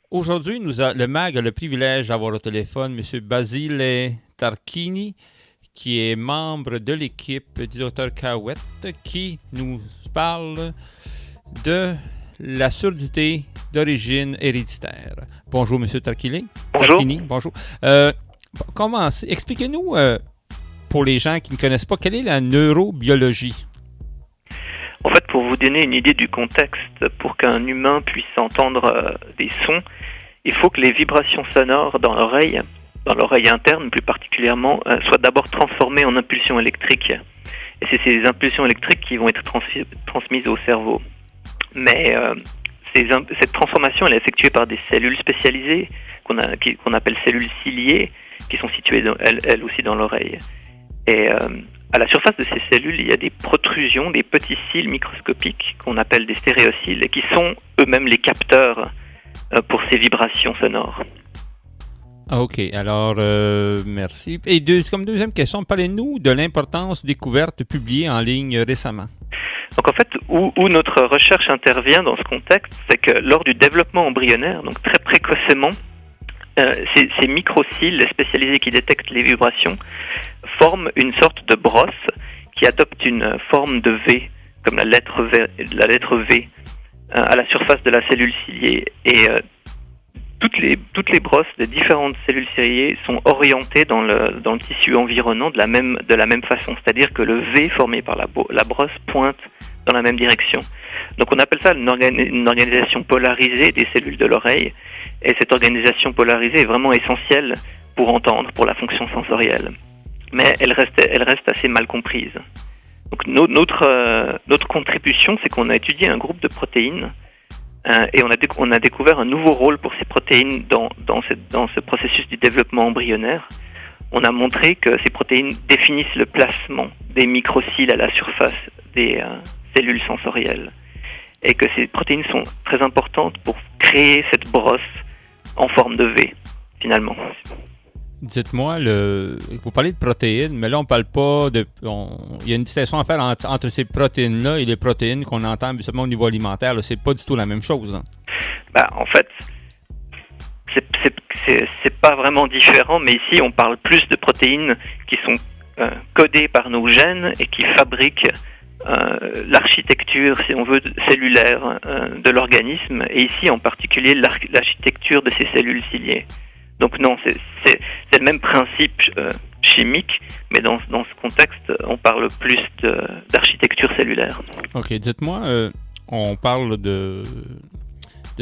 Aujourd'hui, le MAG a le privilège d'avoir au téléphone M. Basile Tarquini, qui est membre de l'équipe du Dr Cahouette, qui nous parle de la surdité d'origine héréditaire. Bonjour, M. Tarquini. Bonjour. Tarquini, bonjour. Expliquez-nous, pour les gens qui ne connaissent pas, quelle est la neurobiologie? En fait, pour vous donner une idée du contexte, pour qu'un humain puisse entendre des sons, il faut que les vibrations sonores dans l'oreille interne plus particulièrement, soient d'abord transformées en impulsions électriques. Et c'est ces impulsions électriques qui vont être transmises au cerveau. Mais cette transformation elle est effectuée par des cellules spécialisées qu'on appelle cellules ciliées, qui sont situées elles aussi dans l'oreille. Et à la surface de ces cellules, il y a des protrusions, des petits cils microscopiques qu'on appelle des stéréocils, et qui sont eux-mêmes les capteurs pour ces vibrations sonores. OK, alors merci. Et comme deuxième question, parlez-nous de l'importance découverte publiée en ligne récemment. Donc en fait, où notre recherche intervient dans ce contexte, c'est que lors du développement embryonnaire, donc très précocement, ces microcils spécialisés qui détectent les vibrations forment une sorte de brosse qui adopte une forme de V, comme la lettre V, à la surface de la cellule ciliée. Et toutes les brosses des différentes cellules ciliées sont orientées dans le tissu environnant de la même façon, c'est-à-dire que le V formé par la brosse pointe dans la même direction. Donc on appelle ça une organisation polarisée des cellules de l'oreille, et cette organisation polarisée est vraiment essentielle pour entendre, pour la fonction sensorielle. Mais elle reste assez mal comprise. Donc notre contribution, c'est qu'on a étudié un groupe de protéines et on a découvert un nouveau rôle pour ces protéines dans ce processus du développement embryonnaire. On a montré que ces protéines définissent le placement des microcils à la surface des cellules sensorielles, et que ces protéines sont très importantes pour créer cette brosse en forme de V, finalement. Dites-moi, vous parlez de protéines, mais là, on parle pas de... Il y a une distinction à faire entre ces protéines-là et les protéines qu'on entend justement au niveau alimentaire. Là, c'est pas du tout la même chose. Hein. En fait, c'est pas vraiment différent, mais ici, on parle plus de protéines qui sont codées par nos gènes et qui fabriquent l'architecture, si on veut, cellulaire de l'organisme, et ici, en particulier, l'architecture de ces cellules ciliées. Donc non, c'est le même principe chimique, mais dans ce contexte, on parle plus d'architecture cellulaire. OK, dites-moi, on parle de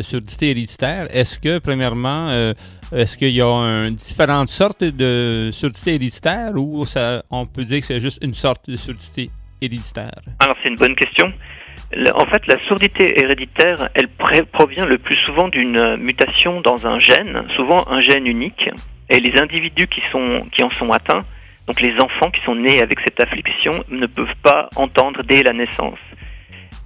surdité héréditaire. Est-ce que, premièrement, est-ce qu'il y a différentes sortes de surdité héréditaire, ou on peut dire que c'est juste une sorte de surdité héréditaire? Alors, c'est une bonne question. En fait, la surdité héréditaire, elle provient le plus souvent d'une mutation dans un gène, souvent un gène unique, et les individus qui en sont atteints, donc les enfants qui sont nés avec cette affliction, ne peuvent pas entendre dès la naissance.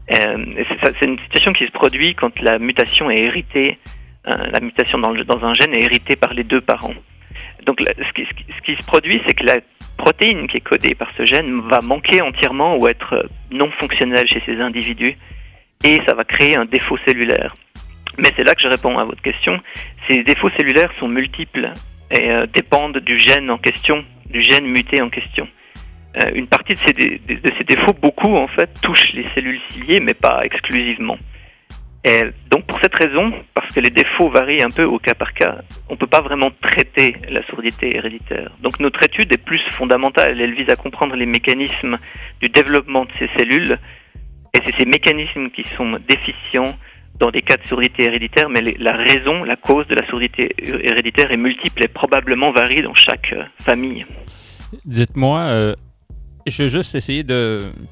C'est une situation qui se produit quand la mutation est héritée, la mutation dans un gène est héritée par les deux parents. Donc ce qui se produit, c'est que la protéine qui est codée par ce gène va manquer entièrement ou être non fonctionnelle chez ces individus, et ça va créer un défaut cellulaire. Mais c'est là que je réponds à votre question. Ces défauts cellulaires sont multiples et dépendent du gène en question, du gène muté en question. Une partie de ces défauts, beaucoup en fait, touchent les cellules ciliées, mais pas exclusivement. Et donc pour cette raison, parce que les défauts varient un peu au cas par cas, on ne peut pas vraiment traiter la surdité héréditaire. Donc notre étude est plus fondamentale, elle vise à comprendre les mécanismes du développement de ces cellules, et c'est ces mécanismes qui sont déficients dans des cas de surdité héréditaire, mais la cause de la surdité héréditaire est multiple et probablement varie dans chaque famille. Dites-moi, je veux juste essayer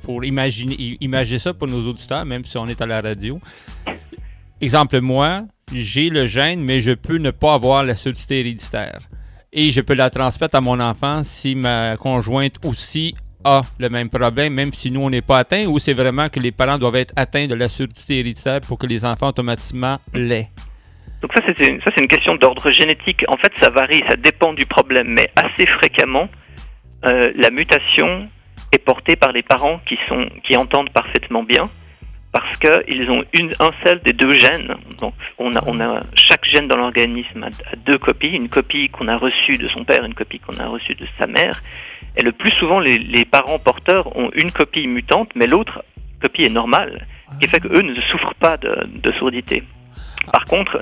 pour imaginer ça pour nos auditeurs, même si on est à la radio. Exemple, moi, j'ai le gène, mais je peux ne pas avoir la surdité héréditaire. Et je peux la transmettre à mon enfant si ma conjointe aussi a le même problème, même si nous, on n'est pas atteints, ou c'est vraiment que les parents doivent être atteints de la surdité héréditaire pour que les enfants automatiquement l'aient? Donc ça, c'est une question d'ordre génétique. En fait, ça varie, ça dépend du problème, mais assez fréquemment, la mutation est portée par les parents qui entendent parfaitement bien, parce qu'ils ont un seul des deux gènes. Donc chaque gène dans l'organisme a deux copies, une copie qu'on a reçue de son père, une copie qu'on a reçue de sa mère. Et le plus souvent, les parents porteurs ont une copie mutante, mais l'autre copie est normale, ce qui fait qu'eux ne souffrent pas de surdité. Par contre,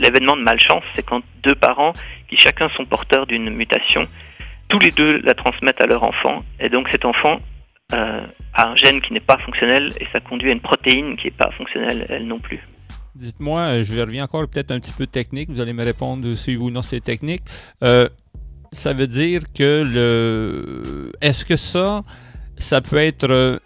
l'événement de malchance, c'est quand deux parents, qui chacun sont porteurs d'une mutation, tous les deux la transmettent à leur enfant, et donc cet enfant a un gène qui n'est pas fonctionnel, et ça conduit à une protéine qui n'est pas fonctionnelle, elle non plus. Dites-moi, je reviens encore peut-être un petit peu technique, vous allez me répondre si oui ou non c'est technique. Ça veut dire que est-ce que ça peut être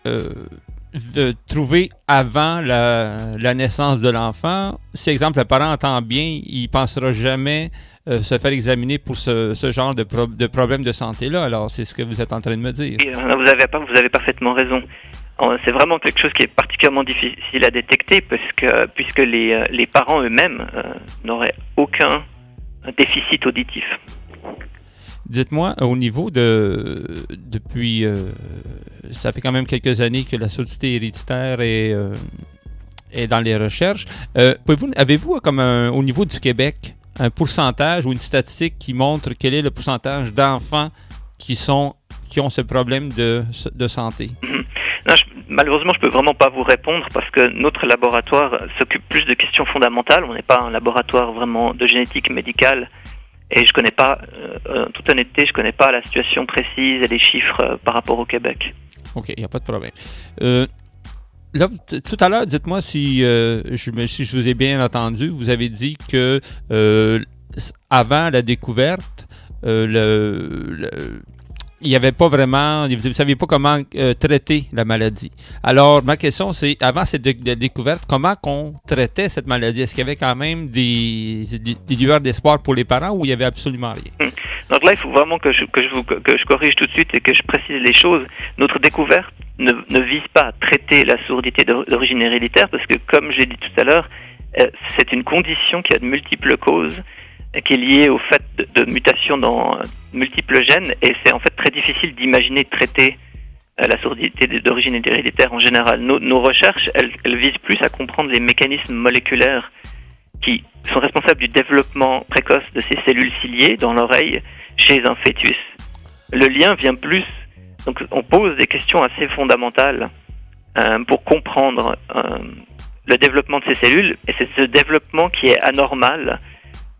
trouvé avant la naissance de l'enfant? Si, exemple, le parent entend bien, il ne pensera jamais se faire examiner pour ce genre de problème de santé-là. Alors, c'est ce que vous êtes en train de me dire. Et, vous avez parfaitement raison. C'est vraiment quelque chose qui est particulièrement difficile à détecter puisque les parents eux-mêmes n'auraient aucun déficit auditif. Dites-moi, au niveau depuis, ça fait quand même quelques années que la surdité héréditaire est dans les recherches. Avez-vous, comme au niveau du Québec, un pourcentage ou une statistique qui montre quel est le pourcentage d'enfants qui ont ce problème de santé? Non, malheureusement, je peux vraiment pas vous répondre parce que notre laboratoire s'occupe plus de questions fondamentales. On n'est pas un laboratoire vraiment de génétique médicale. Et je connais pas, en toute honnêteté, je connais pas la situation précise et les chiffres par rapport au Québec. OK, il n'y a pas de problème. Là, tout à l'heure, dites-moi si je vous ai bien entendu, vous avez dit que avant la découverte, il n'y avait pas vraiment, vous ne saviez pas comment traiter la maladie. Alors, ma question, c'est, avant cette découverte, comment on traitait cette maladie? Est-ce qu'il y avait quand même des lueurs d'espoir pour les parents ou il n'y avait absolument rien? Donc là, il faut vraiment que je corrige tout de suite et que je précise les choses. Notre découverte ne vise pas à traiter la surdité d'origine héréditaire parce que, comme j'ai dit tout à l'heure, c'est une condition qui a de multiples causes, qui est liée au fait de mutations dans multiples gènes, et c'est en fait très difficile d'imaginer traiter la surdité d'origine héréditaire en général. Nos recherches, elles visent plus à comprendre les mécanismes moléculaires qui sont responsables du développement précoce de ces cellules ciliées dans l'oreille chez un fœtus. Le lien vient plus, donc on pose des questions assez fondamentales pour comprendre le développement de ces cellules, et c'est ce développement qui est anormal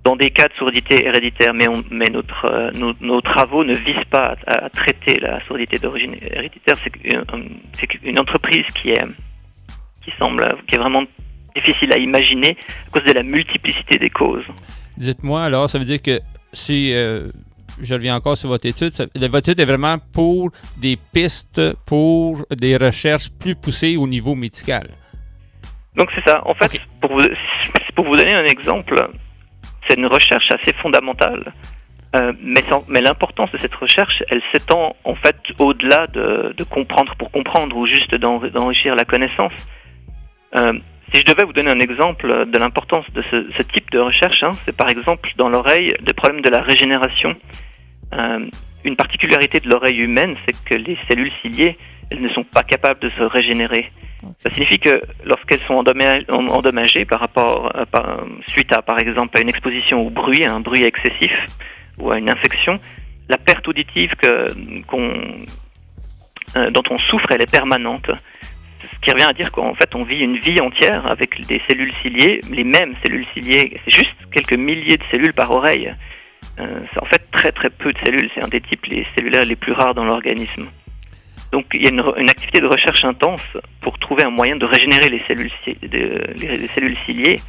dans des cas de surdité héréditaire, mais nos travaux ne visent pas à traiter la surdité d'origine héréditaire. C'est une entreprise qui est vraiment difficile à imaginer à cause de la multiplicité des causes. Dites-moi, alors, ça veut dire que si je reviens encore sur votre étude, votre étude est vraiment pour des pistes, pour des recherches plus poussées au niveau médical. Donc c'est ça. En fait, okay. Pour vous donner un exemple, c'est une recherche assez fondamentale, mais l'importance de cette recherche, elle s'étend en fait au-delà de comprendre pour comprendre ou juste d'enrichir la connaissance. Si je devais vous donner un exemple de l'importance de ce type de recherche, c'est par exemple dans l'oreille, le problème de la régénération. Une particularité de l'oreille humaine, c'est que les cellules ciliées, elles ne sont pas capables de se régénérer. Ça signifie que lorsqu'elles sont endommagées suite à, par exemple, à une exposition au bruit, à un bruit excessif ou à une infection, la perte auditive dont on souffre, elle est permanente. Ce qui revient à dire qu'en fait, on vit une vie entière avec des cellules ciliées, les mêmes cellules ciliées, c'est juste quelques milliers de cellules par oreille. C'est en fait très très peu de cellules, c'est un des types cellulaires les plus rares dans l'organisme. Donc il y a une activité de recherche intense pour trouver un moyen de régénérer les cellules ciliées.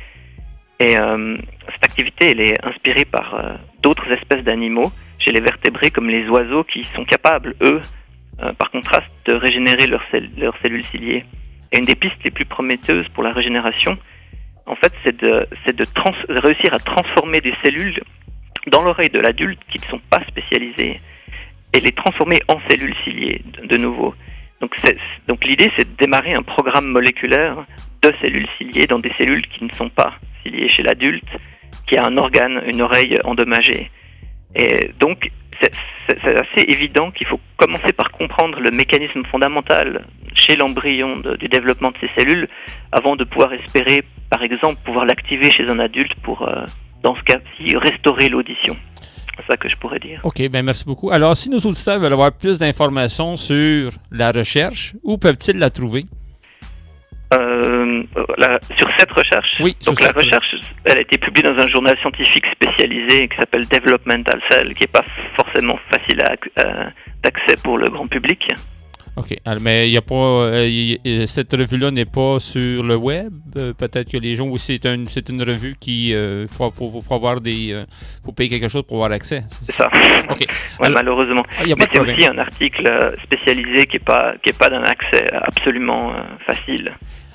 Et cette activité, elle est inspirée par d'autres espèces d'animaux, chez les vertébrés comme les oiseaux qui sont capables, eux, par contraste, de régénérer leurs cellules ciliées. Et une des pistes les plus prometteuses pour la régénération, en fait, c'est de réussir à transformer des cellules dans l'oreille de l'adulte qui ne sont pas spécialisées et les transformer en cellules ciliées de nouveau. Donc l'idée, c'est de démarrer un programme moléculaire de cellules ciliées dans des cellules qui ne sont pas ciliées chez l'adulte, qui a un organe, une oreille endommagée. Et donc, c'est assez évident qu'il faut commencer par comprendre le mécanisme fondamental chez l'embryon du développement de ces cellules avant de pouvoir espérer, par exemple, pouvoir l'activer chez un adulte pour, dans ce cas-ci, restaurer l'audition. C'est ça que je pourrais dire. OK, bien merci beaucoup. Alors, si nos auditeurs veulent avoir plus d'informations sur la recherche, où peuvent-ils la trouver? Sur cette recherche, oui, donc la recherche, elle a été publiée dans un journal scientifique spécialisé qui s'appelle Developmental Cell, qui n'est pas forcément facile d'accès pour le grand public. OK, alors, mais il y a pas cette revue-là n'est pas sur le web. Peut-être que les gens aussi c'est une revue qui faut avoir faut payer quelque chose pour avoir accès. C'est ça. OK. Ouais, alors, malheureusement. Mais c'est aussi un article spécialisé qui est pas d'un accès absolument facile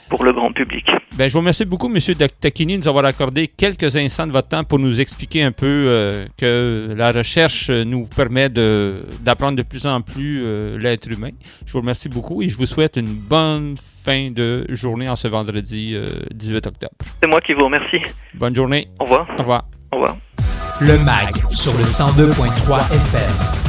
pour le grand public. Ben, je vous remercie beaucoup, M. Tacchini, de nous avoir accordé quelques instants de votre temps pour nous expliquer un peu que la recherche nous permet d'apprendre de plus en plus l'être humain. Je vous remercie beaucoup et je vous souhaite une bonne fin de journée en ce vendredi 18 octobre. C'est moi qui vous remercie. Bonne journée. Au revoir. Au revoir. Au revoir. Le MAG sur le 102.3 FM.